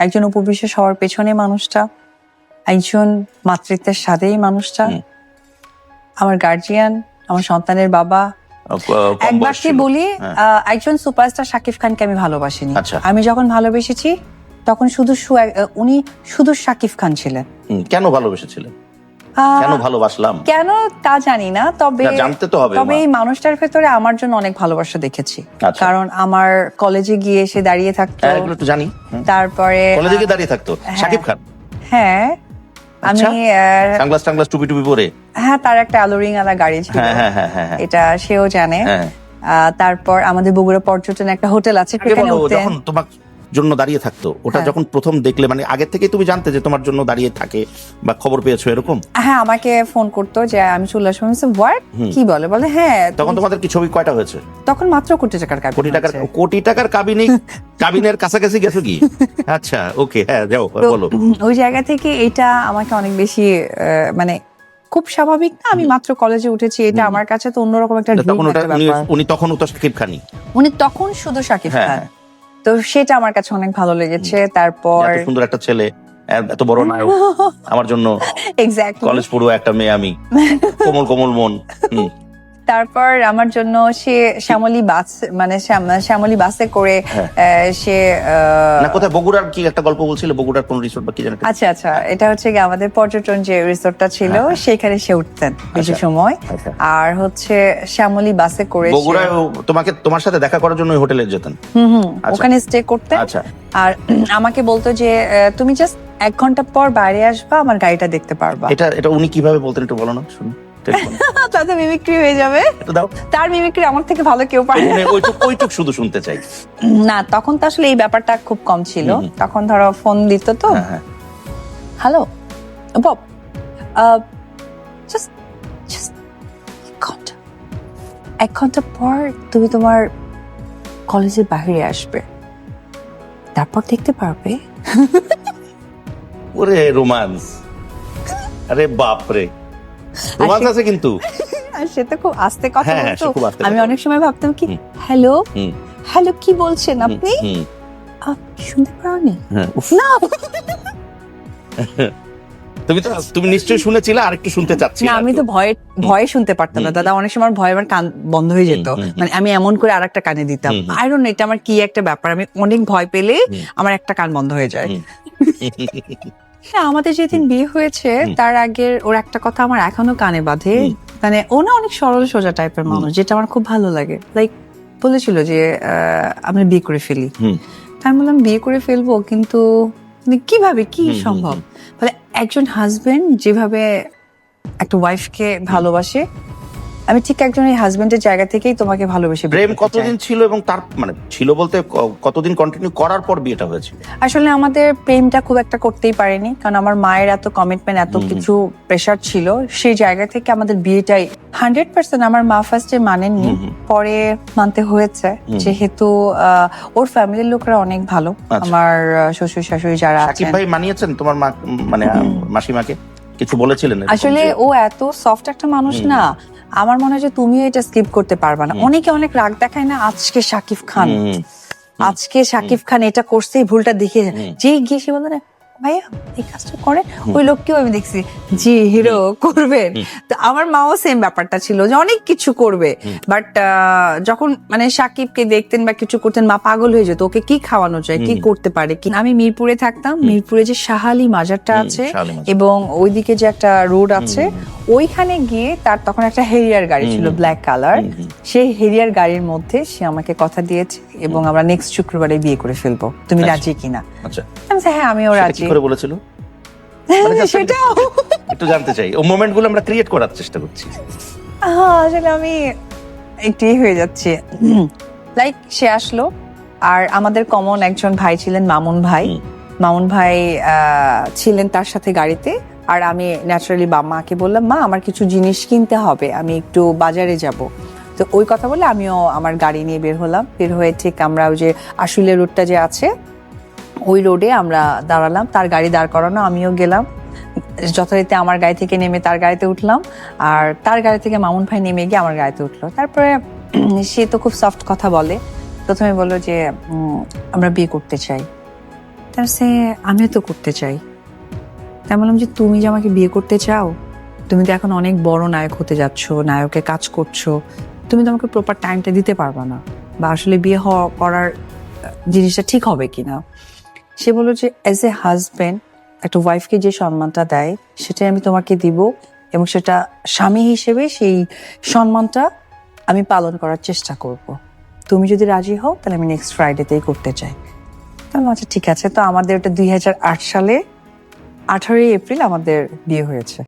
একজন উপবিশেষ হওয়ার পেছনে মানুষটা, একজন মাতৃত্বের সাথেই মানুষটা, আমার গার্জিয়ান, আমার সন্তানের বাবা। একবার কি বলি, একজন সুপারস্টার শাকিব খানকে আমি ভালোবাসিনি। আমি যখন ভালোবেসেছি তখন উনি শুধু শাকিব খান ছিলেন। কেন ভালোবেসেছিলেন? কেন ভালোবাসলাম কেন তা জানি না, তবে জানতে তো হবে। তবে এই মানুষটার ভেতরে আমার জন্য অনেক ভালোবাসা দেখেছি। কারণ আমার কলেজে গিয়ে এসে দাঁড়িয়ে থাকতো, এগুলো তো জানি। তারপরে কলেজে গিয়ে দাঁড়িয়ে থাকতো শাকিব খান। হ্যাঁ, আমি সানগ্লাস টুপি পরে। হ্যাঁ, তার একটা অ্যালোরিং আলা গাড়ি ছিল, এটা সেও জানে। তারপর আমাদের বগুড়া পর্যটন একটা হোটেল আছে, যখন তোমার জন্য দাঁড়িয়ে থাকতো, ওটা যখন প্রথম দেখলে, মানে আগে থেকে তুমি জানতে যে তোমার জন্য দাঁড়িয়ে থাকে বা খবর পেয়েছো এরকম? হ্যাঁ, আমাকে ফোন করতো যে আমি চলে আসবো। কি বলে হ্যাঁ। তখন তোমাদের কি ছবি কয়টা হয়েছে? তখন মাত্র কোটি টাকার কাবিনের কাছাকাছি গেছো কি? আচ্ছা, ওকে, হ্যাঁ, যাও বলো। ওই জায়গা থেকে এটা আমাকে অনেক বেশি মানে খুব স্বাভাবিক না, আমি মাত্র কলেজে উঠেছি, এটা আমার কাছে তো অন্যরকম একটা উনি তখনও তো শাকিব খানই, উনি তখন শুধু শাকিব খান, তো সেটা আমার কাছে অনেক ভালো লেগেছে। তারপর সুন্দর একটা ছেলে, এত বড় নায়ক আমার জন্য, কলেজ পড়ুয়া একটা মেয়ে আমি, কোমল মন। তারপর আমার জন্য সে শ্যামলী বাসে করে সে কোথায় বগুড়ার কি একটা গল্প বলছিল, বগুড়ার কোন রিসোর্ট বা কি জানি। আচ্ছা, এটা হচ্ছে কি আমাদের পর্যটন যে রিসোর্টটা ছিল সেখানে সে উঠতেন কিছু সময়, আর হচ্ছে শ্যামলী বাসে করে বগুড়ায় তোমার সাথে দেখা করার জন্য হোটেলে যেতেন। ওখানে স্টে করতেন। আর আমাকে বলতো যে তুমি জাস্ট 1 ঘন্টা পর বাইরে আসবা, আমার গাড়িটা দেখতে পারবা। এটা উনি কিভাবে বলতেন একটু বলো না, শুনি। তাতে মিমিক্রি হয়ে যাবে, তার মিমিক্রি আমার থেকে ভালো কেউ পারে না। ওইটুক শুধু শুনতে চাই। না, তখন তো আসলে এই ব্যাপারটা খুব কম ছিল। তখন ধরো ফোন দিত তো, হ্যালো বব, জাস্ট 1 ঘন্টা পর তুমি তোমার কলেজের বাইরে আসবে, তারপর দেখতে পারবে। ওরে রোমান্স, আরে বাপরে, রোমান্স আছে কিন্তু। সে তো খুব আস্তে কথা বলতো। আমি অনেক সময় ভাবতাম কি, হ্যালো কি বলছেন আপনি, শুনতে পাওনি না? তুমি নিশ্চয়ই শুনেছিলে, আর একটু শুনতে চাচ্ছি না। আমি তো ভয়ে শুনতে পারতাম না দাদা, অনেক সময় ভয়ে আমার কান বন্ধ হয়ে যেত, মানে আমি এমন করে আরেকটা কানে দিতাম। আই ডোন্ট নো এটা আমার কি একটা ব্যাপার, আমি অনেক ভয় পেলে আমার একটা কান বন্ধ হয়ে যায়। আমাদের যেদিন বিয়ে হয়েছে তার আগের ওর একটা কথা আমার এখনো কানে বাঁধে, মানে ও না অনেক সরল সোজা টাইপের মানুষ, যেটা আমার খুব ভালো লাগে। লাইক বলেছিল যে আমরা বিয়ে করে ফেলি। তাই আমি বললাম বিয়ে করে ফেলবো, কিন্তু কিভাবে, কি সম্ভব? বলে একজন হাজবেন্ড যেভাবে একটা ওয়াইফকে ভালোবাসে, আমি ঠিক একজন এই হাজবেন্ডের জায়গা থেকেই তোমাকে ভালোবেসে। প্রেম কতদিন ছিল এবং তার মানে ছিল বলতে কতদিন কন্টিনিউ করার পর বিয়েটা হয়েছিল? আসলে আমাদের প্রেমটা খুব একটা করতেই পারেনি, কারণ আমার মায়ের এত কমিটমেন্ট, এত কিছু প্রেশার ছিল, সেই জায়গা থেকে আমাদের বিয়েটাই 100%। আমার মা ফার্স্টে মানেননি, পরে মানতে হয়েছে, যেহেতু ওর ফ্যামিলির লোকরা অনেক ভালো। আমার শ্বশুর শাশুড়ি যারা আছেন। ভাই মানিয়েছেন তোমার মা, মানে মাসিমাকে কিছু বলেছিলেন? আসলে ও এত সফট একটা মানুষ না, আমার মনে হয় যে তুমিও এটা স্কিপ করতে পারবা না। অনেকে অনেক রাগ দেখায় না, আজকে শাকিব খান এটা করছে, এই ভুলটা দেখে যে গিয়ে সে বলে ভাইয়া এই কাজটা করেন, ওই লোককেও আমি দেখছি জি হিরো করবেন। তো আমার মাও সেম ব্যাপারটা ছিল যে অনেক কিছু করবে, বাট যখন মানে সাকিবকে দেখতেন বা কিছু করতেন, মা পাগল হয়ে যেত, ওকে কি খাওয়ানো যায়, কি করতে পারে। আমি মিরপুরে থাকতাম, মিরপুরে যে শাহালি মাজারটা আছে এবং ওইদিকে যে একটা রোড আছে, ওইখানে গিয়ে তার তখন একটা হেরিয়ার গাড়ি ছিল ব্ল্যাক কালার, সেই হেরিয়ার গাড়ির মধ্যে সে আমাকে কথা দিয়েছে এবং আমরা নেক্সট শুক্রবারে বিয়ে করে ফেলবো, তুমি রাজি কিনা? হ্যাঁ, আমিও রাজি। করে বলেছিল সেটাও একটু জানতে চাই, ও মোমেন্ট গুলো আমরা ক্রিয়েট করার চেষ্টা করছি। আসলে আমি একটু হয়ে যাচ্ছে। লাইক সে আসলো, আর আমাদের কমন একজন ভাই ছিলেন মামুন ভাই ছিলেন তার সাথে গাড়িতে। আর আমি ন্যাচারালি মাকে বললাম, মা আমার কিছু জিনিস কিনতে হবে, আমি একটু বাজারে যাব। তো ওই কথা বলে আমিও আমার গাড়ি নিয়ে বের হলাম। বের হয়ে ঠিক আমরা ওই যে আশুলিয়া রোডটা যে আছে, ওই রোডে আমরা দাঁড়ালাম, তার গাড়ি দাঁড় করানো, আমিও গেলাম যথারীতি আমার গাড়ি থেকে নেমে তার গাড়িতে উঠলাম, আর তার গাড়ি থেকে মামুন ভাই নেমে গিয়ে আমার গাড়িতে উঠলো। তারপরে সে তো খুব সফট কথা বলে, প্রথমে বললো যে আমরা বিয়ে করতে চাই। তার সে আমিও তো করতে চাই। তাই বললাম যে তুমি যে আমাকে বিয়ে করতে চাও, তুমি তো এখন অনেক বড় নায়ক হতে যাচ্ছ, নায়কের কাজ করছো, তুমি তো আমাকে প্রপার টাইমটা দিতে পারবা না, বা আসলে বিয়ে করার জিনিসটা ঠিক হবে কিনা। সে বললো যে অ্যাজ এ হাজবেন্ড একটা ওয়াইফকে যে সম্মানটা দেয় সেটাই আমি তোমাকে দিব, এবং সেটা স্বামী হিসেবে সেই সম্মানটা আমি পালন করার চেষ্টা করব। তুমি যদি রাজি হও তাহলে আমি নেক্সট ফ্রাইডেতেই করতে চাই। তাহলে আচ্ছা ঠিক আছে। তো আমাদের ওটা 2008 সালে 18 এপ্রিল আমাদের বিয়ে হয়েছে।